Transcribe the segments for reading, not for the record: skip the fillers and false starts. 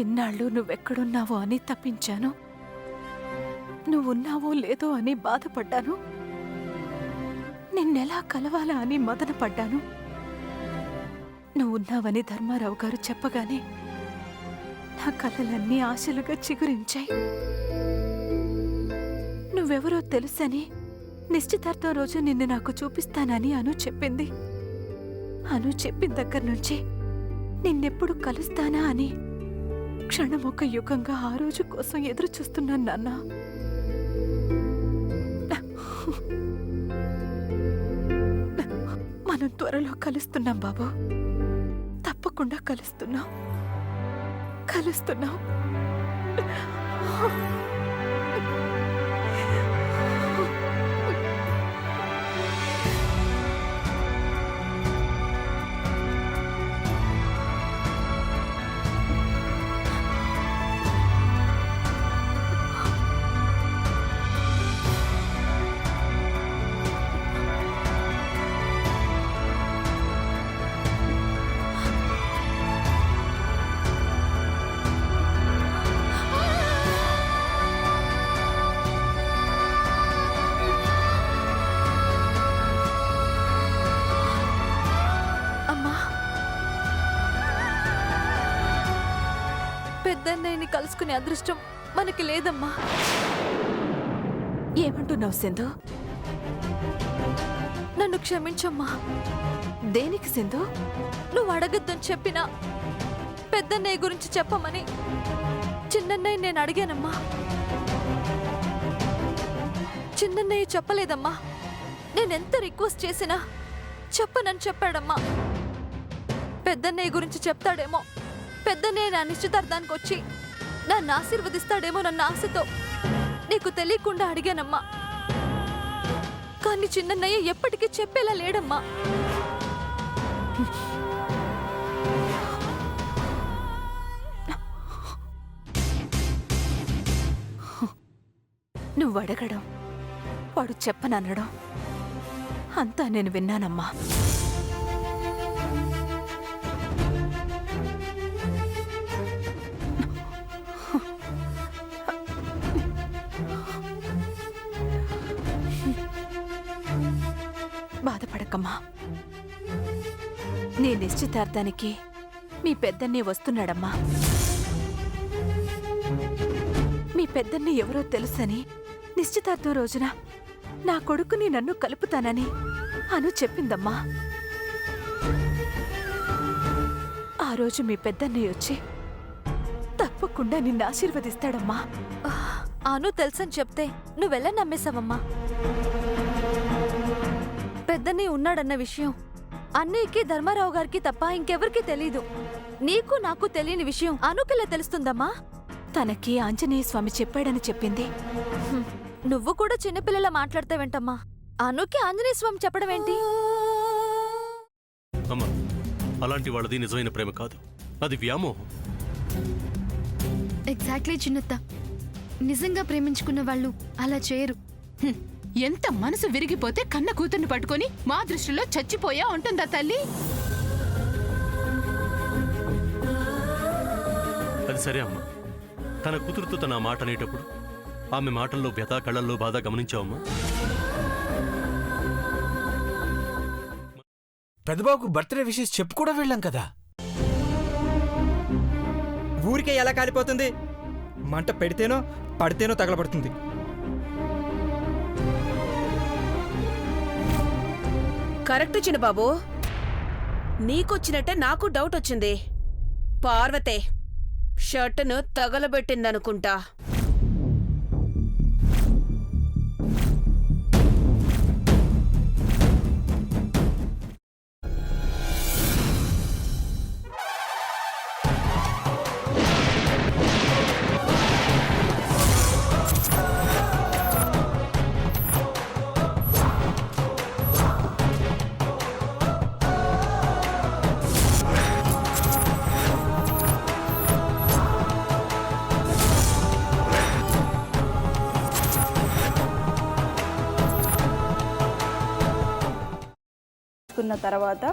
ఇన్నాళ్ళు నువ్వెక్కడున్నావో అని తప్పించాను. నువ్వున్నావో లేదో అని బాధపడ్డాను. నిన్నెలా కలవాలా అని మదనపడ్డాను. నువ్వున్నావని ధర్మారావు గారు చెప్పగానే నా కలలన్నీ ఆశలుగా చిగురించాయి. నువ్వెవరో తెలుసని నిశ్చితార్థం రోజు నిన్ను నాకు చూపిస్తానని అను చెప్పింది. అను చెప్పిన దగ్గర నుంచి నిన్నెప్పుడు కలుస్తానా అని క్షణం ఒక యుగంగా ఆ రోజు కోసం ఎదురు చూస్తున్నాను నాన్న. మనం త్వరలో కలుస్తున్నాం బాబు. తప్పకుండా కలుస్తున్నాం. పెద్దన్నయ్యని కలుసుకునే అదృష్టం మనకి లేదమ్మా. ఏమంటున్నావు సింధు? నన్ను క్షమించమ్మా. దేనికి సింధు? నువ్వు అడగద్దని చెప్పినా పెద్దన్నయ్య గురించి చెప్పమని చిన్నన్నయ్య నేను అడిగానమ్మా. చిన్నన్నయ్య చెప్పలేదమ్మా. నేనెంత రిక్వెస్ట్ చేసినా చెప్పనని చెప్పాడమ్మా. పెద్దన్నయ్య గురించి చెప్తాడేమో, పెద్దన్నయ్య నా నిశ్చితార్థానికి వచ్చి నన్ను ఆశీర్వదిస్తాడేమో నన్న ఆశతో నీకు తెలియకుండా అడిగానమ్మా. కానీ చిన్నన్నయ్య ఎప్పటికీ చెప్పేలా లేడమ్మా. నువ్వు అడగడం, వాడు చెప్పననడం అంతా నేను విన్నానమ్మా. బాధపడకమ్మా. నీ నిశ్చితార్థానికి మీ పెద్దన్నే వస్తున్నాడమ్మా. మీ పెద్దన్నే ఎవరో తెలుసని నిశ్చితార్థం రోజున నా కొడుకుని నన్ను కలుపుతానని అను చెప్పిందమ్మా. ఆ రోజు మీ పెద్దన్నయ్య వచ్చి తప్పకుండా నిన్ను ఆశీర్వదిస్తాడమ్మా. అను తెలుసని చెప్తే నువ్వెలా నమ్మేశావమ్మా? పెద్దన్నయ్య ఉన్నాడన్న విషయం అన్నయ్యకి ధర్మారావు గారికి తప్ప ఇంకెవరికి తెలీదు. నీకు నాకు తెలియని విషయం అనుకెలా తెలుస్తుందమ్మా? తనకి ఆంజనేయ స్వామి చెప్పాడని చెప్పింది. నువ్వు కూడా చిన్నపిల్లలా మాట్లాడతావేంటమ్మా? అనుకి ఆంజనేయ స్వామి చెప్పడం ఏంటి? అమ్మా, అలాంటి వాళ్ళది నిజమైన ప్రేమ కాదు, అది వ్యామోహం. ఎగ్జాక్ట్లీ చిన్నత్త. నిజంగా ప్రేమించుకున్న వాళ్ళు అలా చేయరు. ఎంత మనసు విరిగిపోతే కన్న కూతుర్ని పట్టుకొని మా దృష్టిలో చచ్చిపోయా ఉంటుందా తల్లి? అది సరే అమ్మా. తన కూతురుతో తన మాట అనేటప్పుడు ఆమె మాటల్లో వ్యథ, కళ్ళల్లో బాధ గమనించావమ్మా? పెద్దబాబుకు బర్త్డే విషెస్ చెప్పు కూడా వెళ్ళాం కదా. ఊరికే ఎలా కాలిపోతుంది? మంట పెడితేనో పడితేనో తగలబడుతుంది. కరెక్ట్ చిన్నబాబు. నీకొచ్చినట్టే నాకు డౌట్ వచ్చింది. పార్వతే షర్టును తగలబెట్టిందనుకుంటా. తర్వాత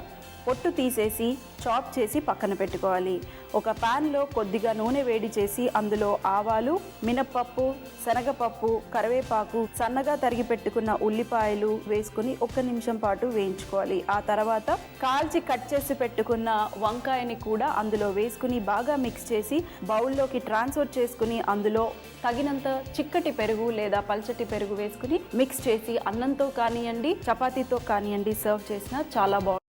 పొట్టు తీసేసి చాప్ చేసి పక్కన పెట్టుకోవాలి. ఒక ప్యాన్లో కొద్దిగా నూనె వేడి చేసి అందులో ఆవాలు, మినప్పప్పు, శనగపప్పు, కరివేపాకు, సన్నగా తరిగి పెట్టుకున్న ఉల్లిపాయలు వేసుకుని 1 నిమిషం పాటు వేయించుకోవాలి. ఆ తర్వాత కాల్చి కట్ చేసి పెట్టుకున్న వంకాయని కూడా అందులో వేసుకుని బాగా మిక్స్ చేసి బౌల్లోకి ట్రాన్స్ఫర్ చేసుకుని అందులో తగినంత చిక్కటి పెరుగు లేదా పల్చటి పెరుగు వేసుకుని మిక్స్ చేసి అన్నంతో కానివ్వండి, చపాతీతో కానివ్వండి సర్వ్ చేసినా చాలా బాగుంటుంది.